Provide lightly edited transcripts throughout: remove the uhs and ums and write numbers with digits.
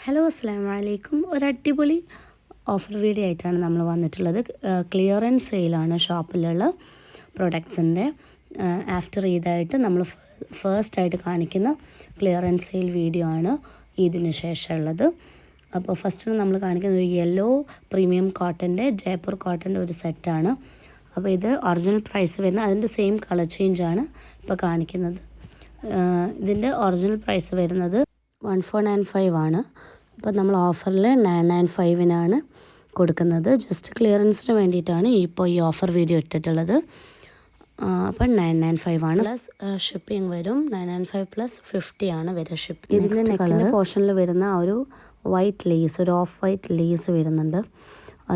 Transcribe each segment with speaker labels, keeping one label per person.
Speaker 1: Hello അസ്സലാമു അലൈക്കും. ഒരു അടിപൊളി ഓഫർ വീഡിയോ ആയിട്ടാണ് നമ്മൾ വന്നിട്ടുള്ളത്. ക്ലിയറൻസ് സെയിലാണ് ഷോപ്പിലുള്ള പ്രൊഡക്ട്സിൻ്റെ. ആഫ്റ്റർ ഈദായിട്ട് നമ്മൾ ഫസ്റ്റായിട്ട് കാണിക്കുന്ന ക്ലിയറൻസ് സെയിൽ വീഡിയോ ആണ് ഇതിന് ശേഷമുള്ളത്. അപ്പോൾ ഫസ്റ്റ് നമ്മൾ കാണിക്കുന്ന ഒരു യെല്ലോ പ്രീമിയം കോട്ടൻ്റെ ജയ്പൂർ കോട്ടൻ്റെ ഒരു സെറ്റാണ്. അപ്പോൾ ഇത് ഒറിജിനൽ പ്രൈസ് വരുന്ന അതിൻ്റെ സെയിം കളർ ചേഞ്ചാണ് ഇപ്പോൾ കാണിക്കുന്നത്. ഇതിൻ്റെ ഒറിജിനൽ പ്രൈസ് വരുന്നത് 1495 ആണ്. അപ്പോൾ നമ്മൾ ഓഫറിൽ 995-നാണ് കൊടുക്കുന്നത്. ജസ്റ്റ് ക്ലിയറൻസിന് വേണ്ടിയിട്ടാണ് ഇപ്പോൾ ഈ ഓഫർ വീഡിയോ ഇട്ടിട്ടുള്ളത്. അപ്പോൾ 995 ആണ്. പ്ലസ് ഷിപ്പിംഗ് വരും. 995 പ്ലസ് 50 ആണ് വരിക ഷിപ്പിംഗ്. ഇതിൻ്റെ നെക്കിൻ്റെ പോർഷനിൽ വരുന്ന ഒരു വൈറ്റ് ലേസ്, ഒരു ഓഫ് വൈറ്റ് ലേസ് വരുന്നുണ്ട്.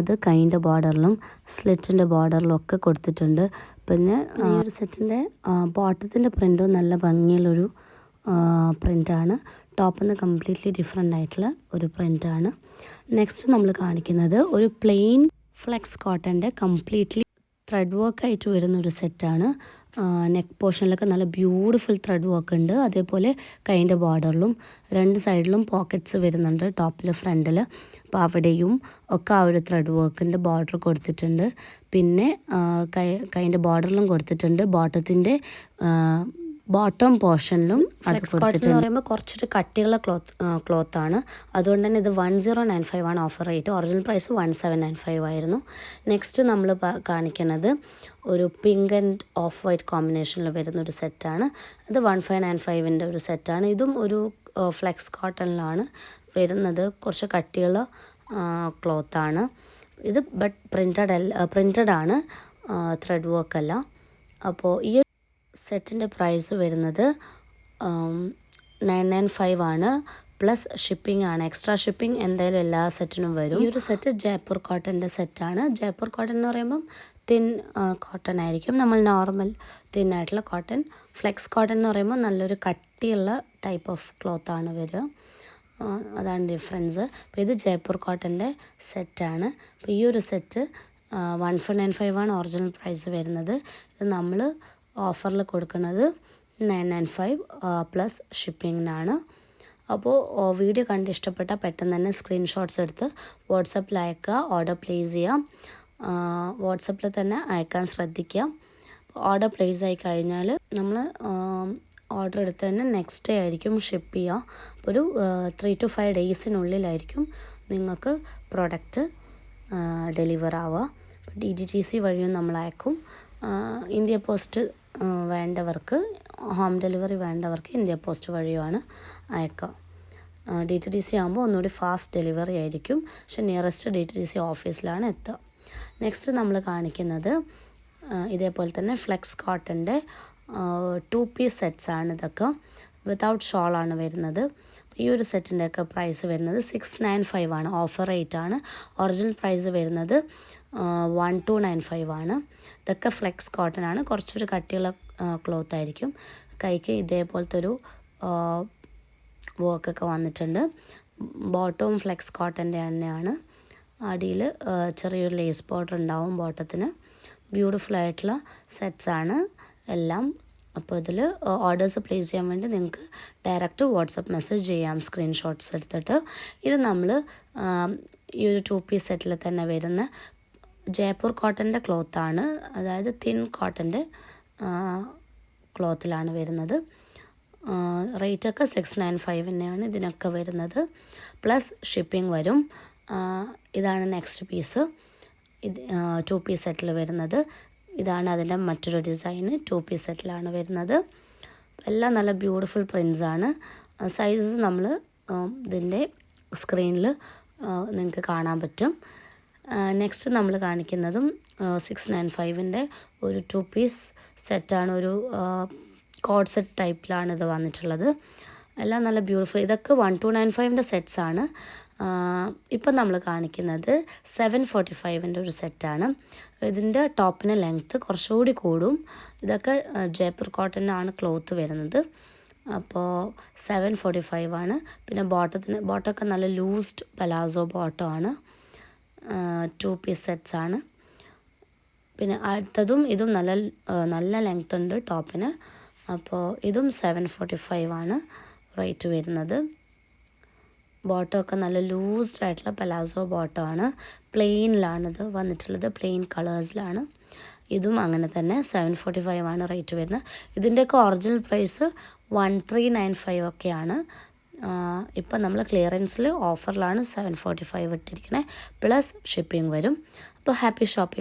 Speaker 1: അത് കൈൻ്റെ ബോർഡറിലും സ്ലിറ്റിൻ്റെ ബോർഡറിലും ഒക്കെ കൊടുത്തിട്ടുണ്ട്. പിന്നെ ഈ ഒരു സെറ്റിൻ്റെ ബോട്ടത്തിൻ്റെ പ്രിൻറ്റും നല്ല ഭംഗിയുള്ളൊരു പ്രിൻ്റാണ്. ടോപ്പിൽ നിന്ന് കംപ്ലീറ്റ്ലി ഡിഫറെൻ്റ് ആയിട്ടുള്ള ഒരു പ്രിൻ്റാണ്. നെക്സ്റ്റ് നമ്മൾ കാണിക്കുന്നത് ഒരു പ്ലെയിൻ ഫ്ലെക്സ് കോട്ടൻ്റെ കംപ്ലീറ്റ്ലി ത്രെഡ് വർക്കായിട്ട് വരുന്നൊരു സെറ്റാണ്. നെക്ക് പോർഷനിലൊക്കെ നല്ല ബ്യൂട്ടിഫുൾ ത്രെഡ് വർക്ക് ഉണ്ട്. അതേപോലെ കൈൻ്റെ ബോർഡറിലും രണ്ട് സൈഡിലും പോക്കറ്റ്സ് വരുന്നുണ്ട്. ടോപ്പിൽ ഫ്രണ്ടിൽ അപ്പോൾ അവിടെയും ഒക്കെ ആ ഒരു ത്രെഡ് വർക്കിൻ്റെ ബോർഡർ കൊടുത്തിട്ടുണ്ട്. പിന്നെ കൈൻ്റെ ബോർഡറിലും കൊടുത്തിട്ടുണ്ട്. ബോട്ടം പോർഷനിലും അത് കൊടുത്തിട്ടുണ്ട്. എന്ന് പറയുമ്പോൾ കുറച്ചൊരു കട്ടിയുള്ള ക്ലോത്താണ്. അതുകൊണ്ട് തന്നെ ഇത് 1095 ആണ് ഓഫർ റേറ്റ്. ഒറിജിനൽ പ്രൈസ് 1795 ആയിരുന്നു. നെക്സ്റ്റ് നമ്മൾ കാണിക്കുന്നത് ഒരു പിങ്ക് ആൻഡ് ഓഫ് വൈറ്റ് കോമ്പിനേഷനിൽ വരുന്ന ഒരു സെറ്റാണ്. അത് 1595-ൻ്റെ ഒരു സെറ്റാണ്. ഇതും ഒരു ഫ്ലെക്സ് കോട്ടണിലാണ് വരുന്നത്. കുറച്ച് കട്ടിയുള്ള ക്ലോത്താണ് ഇത്. ബട്ട് പ്രിൻറ്റഡ് ആണ്, ത്രെഡ് വർക്കല്ല. അപ്പോൾ ഈ സെറ്റിൻ്റെ പ്രൈസ് വരുന്നത് 995 ആണ്. പ്ലസ് ഷിപ്പിംഗ് ആണ്. എക്സ്ട്രാ ഷിപ്പിംഗ് എന്തായാലും എല്ലാ സെറ്റിനും വരും. ഈ ഒരു സെറ്റ് ജയ്പൂർ കോട്ടൻ്റെ സെറ്റാണ്. ജയ്പൂർ കോട്ടൺ എന്ന് പറയുമ്പം തിൻ കോട്ടൺ ആയിരിക്കും. നമ്മൾ നോർമൽ തിൻ ആയിട്ടുള്ള കോട്ടൺ. ഫ്ലെക്സ് കോട്ടൺ എന്ന് പറയുമ്പോൾ നല്ലൊരു കട്ടിയുള്ള ടൈപ്പ് ഓഫ് ക്ലോത്താണ് വരിക. അതാണ് ഡിഫറൻസ്. അപ്പോൾ ഇത് ജയ്പൂർ കോട്ടൻ്റെ സെറ്റാണ്. അപ്പോൾ ഈ ഒരു സെറ്റ് 1495 ആണ് ഒറിജിനൽ പ്രൈസ് വരുന്നത്. ഇത് നമ്മൾ ഓഫറിൽ കൊടുക്കുന്നത് 995 പ്ലസ് ഷിപ്പിങ്ങിനാണ്. അപ്പോൾ വീഡിയോ കണ്ട് ഇഷ്ടപ്പെട്ടാൽ പെട്ടെന്ന് തന്നെ സ്ക്രീൻഷോട്ട്സ് എടുത്ത് വാട്സപ്പിൽ അയക്കുക. ഓർഡർ പ്ലേസ് ചെയ്യാം. വാട്സപ്പിൽ തന്നെ അയക്കാൻ ശ്രദ്ധിക്കുക. ഓർഡർ പ്ലേസ് ആയി കഴിഞ്ഞാൽ നമ്മൾ ഓർഡർ എടുത്ത് തന്നെ നെക്സ്റ്റ് ഡേ ആയിരിക്കും ഷിപ്പ് ചെയ്യുക. അപ്പോൾ ഒരു 3 to 5 ഡേയ്സിനുള്ളിലായിരിക്കും നിങ്ങൾക്ക് പ്രോഡക്റ്റ് ഡെലിവർ ആവുക. DTDC വഴിയും നമ്മൾ അയക്കും. ഇന്ത്യ പോസ്റ്റ് വേണ്ടവർക്ക്, ഹോം ഡെലിവറി വേണ്ടവർക്ക് ഇന്ത്യ പോസ്റ്റ് വഴിയുമാണ് അയക്കുക. DTDC ആകുമ്പോൾ ഒന്നുകൂടി ഫാസ്റ്റ് ഡെലിവറി ആയിരിക്കും. പക്ഷെ നിയറസ്റ്റ് DTDC ഓഫീസിലാണ് എത്തുക. നെക്സ്റ്റ് നമ്മൾ കാണിക്കുന്നത് ഇതേപോലെ തന്നെ ഫ്ലെക്സ് കോട്ടൻ്റെ 2 പീസ് സെറ്റ്സാണ്. ഇതൊക്കെ വിതൗട്ട് ഷോളാണ് വരുന്നത്. ഈ ഒരു സെറ്റിൻ്റെയൊക്കെ പ്രൈസ് വരുന്നത് 695 ആണ്. ഓഫർ റേറ്റ് ആണ്. ഒറിജിനൽ പ്രൈസ് വരുന്നത് 1295 ആണ്. ഇതൊക്കെ ഫ്ലെക്സ് കോട്ടൺ ആണ്. കുറച്ചൊരു കട്ടിയുള്ള ക്ലോത്ത് ആയിരിക്കും. കൈക്ക് ഇതേപോലത്തെ ഒരു വർക്കൊക്കെ വന്നിട്ടുണ്ട്. ബോട്ടവും ഫ്ലെക്സ് കോട്ടൻ്റെ തന്നെയാണ്. അടിയിൽ ചെറിയൊരു ലേസ് ബോർഡർ ഉണ്ടാവും ബോട്ടത്തിന്. ബ്യൂട്ടിഫുൾ ആയിട്ടുള്ള സെറ്റ്സാണ് എല്ലാം. അപ്പോൾ ഇതിൽ ഓർഡേഴ്സ് പ്ലേസ് ചെയ്യാൻ വേണ്ടി നിങ്ങൾക്ക് ഡയറക്റ്റ് വാട്സപ്പ് മെസ്സേജ് ചെയ്യാം സ്ക്രീൻഷോട്ട്സ് എടുത്തിട്ട്. ഇത് നമ്മൾ ഈ ഒരു 2 പീസ് സെറ്റിൽ തന്നെ വരുന്ന ജയ്പൂർ കോട്ടൻ്റെ ക്ലോത്താണ്. അതായത് തിൻ കോട്ടൻ്റെ ക്ലോത്തിലാണ് വരുന്നത്. റേറ്റൊക്കെ 695-നെയാണ് ഇതിനൊക്കെ വരുന്നത്. പ്ലസ് ഷിപ്പിംഗ് വരും. ഇതാണ് നെക്സ്റ്റ് പീസ്. ഇത് 2 പീസ് സെറ്റിൽ വരുന്നത്. ഇതാണ് അതിൻ്റെ മറ്റൊരു ഡിസൈന്. 2 പീസ് സെറ്റിലാണ് വരുന്നത്. എല്ലാം നല്ല ബ്യൂട്ടിഫുൾ പ്രിൻസാണ്. സൈസസ് നമ്മൾ ഇതിൻ്റെ സ്ക്രീനിൽ നിങ്ങൾക്ക് കാണാൻ പറ്റും. നെക്സ്റ്റ് നമ്മൾ കാണിക്കുന്നതും 695-ൻ്റെ ഒരു 2 പീസ് സെറ്റാണ്. ഒരു കോഡ് സെറ്റ് ടൈപ്പിലാണ് ഇത് വന്നിട്ടുള്ളത്. എല്ലാം നല്ല ബ്യൂട്ടിഫുൾ. ഇതൊക്കെ 1295-ൻ്റെ സെറ്റ്സാണ്. ഇപ്പം നമ്മൾ കാണിക്കുന്നത് 745-ൻ്റെ ഒരു സെറ്റാണ്. ഇതിൻ്റെ ടോപ്പിന് ലെങ്ത്ത് കുറച്ചുകൂടി കൂടും. ഇതൊക്കെ ജയ്പൂർ കോട്ടനാണ് ക്ലോത്ത് വരുന്നത്. അപ്പോൾ 745 ആണ്. പിന്നെ ബോട്ടമൊക്കെ നല്ല ലൂസ്ഡ് പലാസോ ബോട്ടമാണ്. 2 പീസ് സെറ്റ്സാണ്. പിന്നെ അടുത്തതും ഇതും നല്ല ലെങ്ത് ഉണ്ട് ടോപ്പിന്. അപ്പോൾ ഇതും 745 ആണ് റേറ്റ് വരുന്നത്. ബോട്ടം ഒക്കെ നല്ല ലൂസ്ഡ് ആയിട്ടുള്ള പലാസോ ബോട്ടമാണ്. പ്ലെയിനിലാണിത് വന്നിട്ടുള്ളത്, പ്ലെയിൻ കളേഴ്സിലാണ്. ഇതും അങ്ങനെ തന്നെ 745 ആണ് റേറ്റ് വരുന്നത്. ഇതിൻ്റെയൊക്കെ ഒറിജിനൽ പ്രൈസ് 1395 ഒക്കെയാണ്. ഇപ്പം നമ്മൾ ക്ലിയറൻസിൽ ഓഫറിലാണ് 745 ഇട്ടിരിക്കുന്നത്, പ്ലസ് ഷിപ്പിംഗ് വരും. അപ്പോൾ ഹാപ്പി ഷോപ്പിംഗ്.